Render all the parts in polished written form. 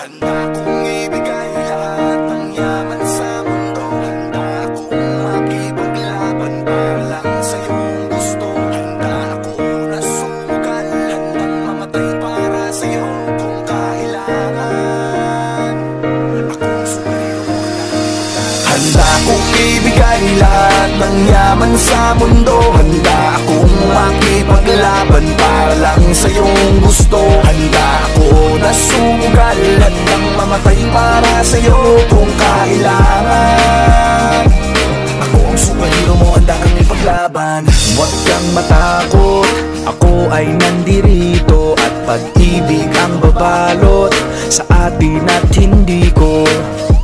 Handa kong ibigay lahat ng yaman sa mundo. Handa akong makipaglaban para lang sa iyong gusto. Handa ako na sumugal, handang mamatay para sa iyo kung kailangan. Akong superhero na handa kong ibigay lahat ng yaman sa mundo. Handa akong makipaglaban para lang sa iyong gusto. Handa ako na sumugal, handang mamatay para sa iyo kung kailangan. Ako ang superhero mo, handa kang ipaglaban. Huwag kang matakot, ako ay nandirito. At pag-ibig ang babalot sa atin at hindi ko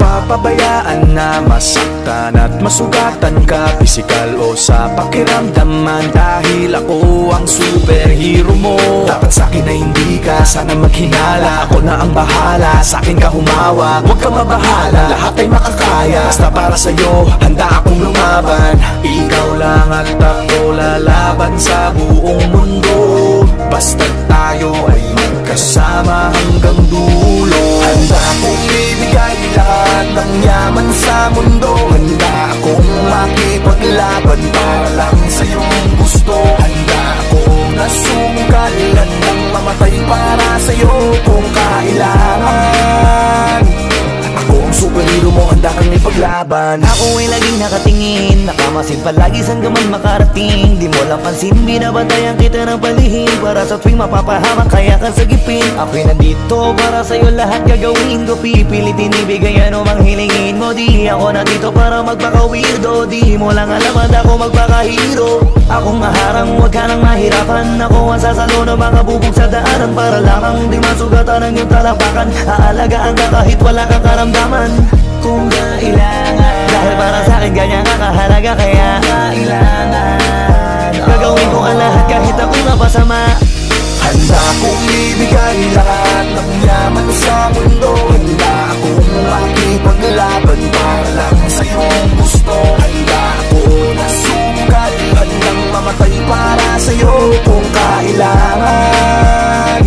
papabayaan na masaktan at masugatan ka, pisikal o sa pakiramdaman. Dahil ako ang superhero mo, dapat sa'kin na hindi ka sana maghinala. Ako na ang bahala, sa'kin ka humawa. Huwag ka mabahala, lahat ay makakaya. Basta para sa'yo, handa akong lumaban. Ikaw lang at ako lalaban sa buong mundo. Basta tayo ay magkasama hanggang dulo. Handa akong ibigay lahat ng yaman sa mundo. Handa akong makipaglaban para lang sa iyong gusto. Handa ako na sumugal, handang mamatay para sa iyo kung kailangan. Ako ang superhero mo, handa kang ipaglaban. Ako ay laging nakatingin, nakamasid palagi saan ka man makarating. Di mo lang pansin, binabantayan kita ng palihim. Para sa tuwing mapapahamak, kaya kang sagipin. Ako'y nandito para sa'yo, lahat gagawin ko. Pipilitin ibigay ano mang hilingin mo. Di ako nandito para magpaka-weirdo. Di mo lang alam at ako magpaka-hero. Akong maharang, huwag ka nang mahirapan. Ako ang sasalo ng mga bubog sa daanan. Para lamang di masugatan ang iyong talampakan. Aalagaan ka kahit wala kang karamdaman kung kailangan. Dahil para sa'kin ganyan ka kahalaga, kaya kailangan gagawin ko ang lahat kahit ako'y mapasama. Handa kong ibigay lahat ng yaman sa mundo. Handa akong makipaglaban para lang sa iyong gusto. Handa ako na sumugal, handang mamatay para sa iyo kung kailangan.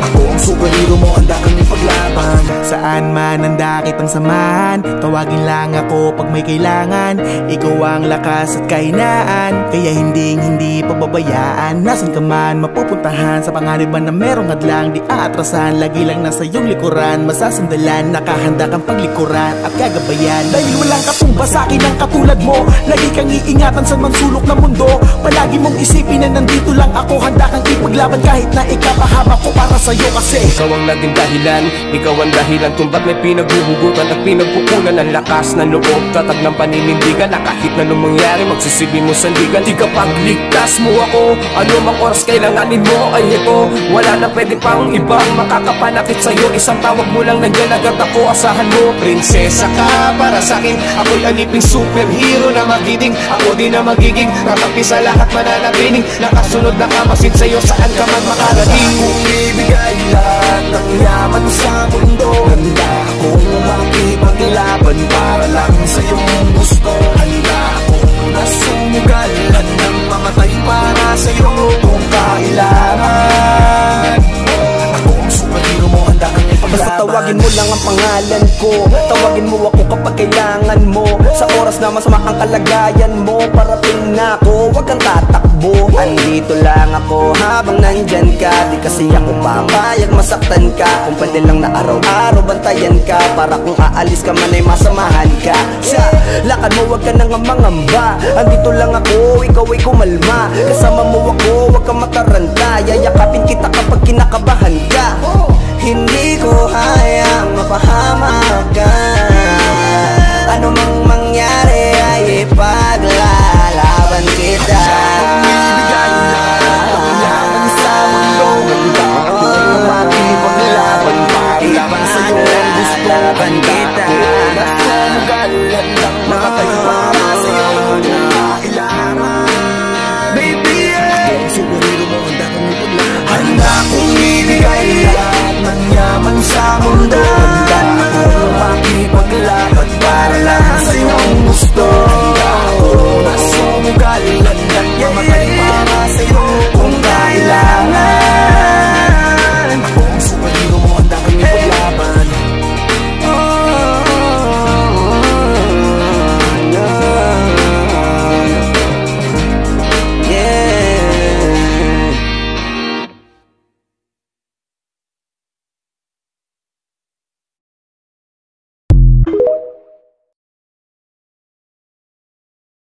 Ako ang superhero mo, handa kang ipaglaban. Saan man handa kitang samahan, tawagin lang ako pag may kailangan. Ikaw ang lakas at kahinaan, kaya hindi pababayaan. Nasaan ka man mapupuntahan, sa panganiban na merong hadlang di aatrasan. Lagi lang nasa iyong likuran, masasandalan. Nakahanda kang paglikuran at gagabayan. Dahil walang katumba sa'kin ang katulad mo. Lagi kang iingatan sa mansulok ng mundo. Palagi mong isipin na nandito lang ako. Handa kang ipaglaban kahit na ikapahama ko para sa'yo. Kasi ikaw ang naging dahilan, ikaw ang dahilan kung ba't may pinaghuhugutan at pinagkukunan ng lakas ng loob. Tatag ng paninindigan na kahit na nung mangyari magsisilbi mo sandigan. Di kapag ligtas mo ako, ano mang oras kailanganin mo ay ito. Wala na pwede pang ibang makakapanakit sa'yo. Isang tawag mo lang nandiyan agad ako, asahan mo. Prinsesa ka para sa'kin, ako'y aliping superhero na magiting. Ako din na magiging kakampi sa lahat mananatiling. Nakasunod na kamasid sa'yo saan ka man makarating. Kung ibigay lahat ng yaman sa mundo. Handa akong makipaglaban para lang sa iyong gusto. Handa akong na sumugal, handang mamatay para sa iyo kung kailangan. Ako ang superhero mo, handa kang ipaglaban. Basta tawagin mo lang ang pangalan ko, tawagin mo ako kapag kailangan mo. Sa oras na masama ang kalagayan mo, parating na ako, huwag kang tatakbo. Andito lang ako habang nandyan ka. Di kasi ako papayag masaktan ka. Kung pwede lang na araw-araw bantayan ka, para kung aalis ka man ay masamahan ka. Sa lakad mo huwag ka nang mangamba. Andito lang ako, ikaw ay kumalma. Kasama mo ako, huwag kang mataranta. Yayakapin kita kapag kinakabahan ka. Hindi ko hayang mapahamak ka. Ano mang mangyari ay ipaglalaban kita. Ibigay lahat ng yaman sa mundo. Handa akong makipaglaban para lang sa iyong gusto. Handa ako na sumugal, handang mamatay para sa iyo kung kailangan. Baby, ako ang superhero mo, handa kang ipaglaban. Handa akong ibigay lahat ng yaman sa mundo.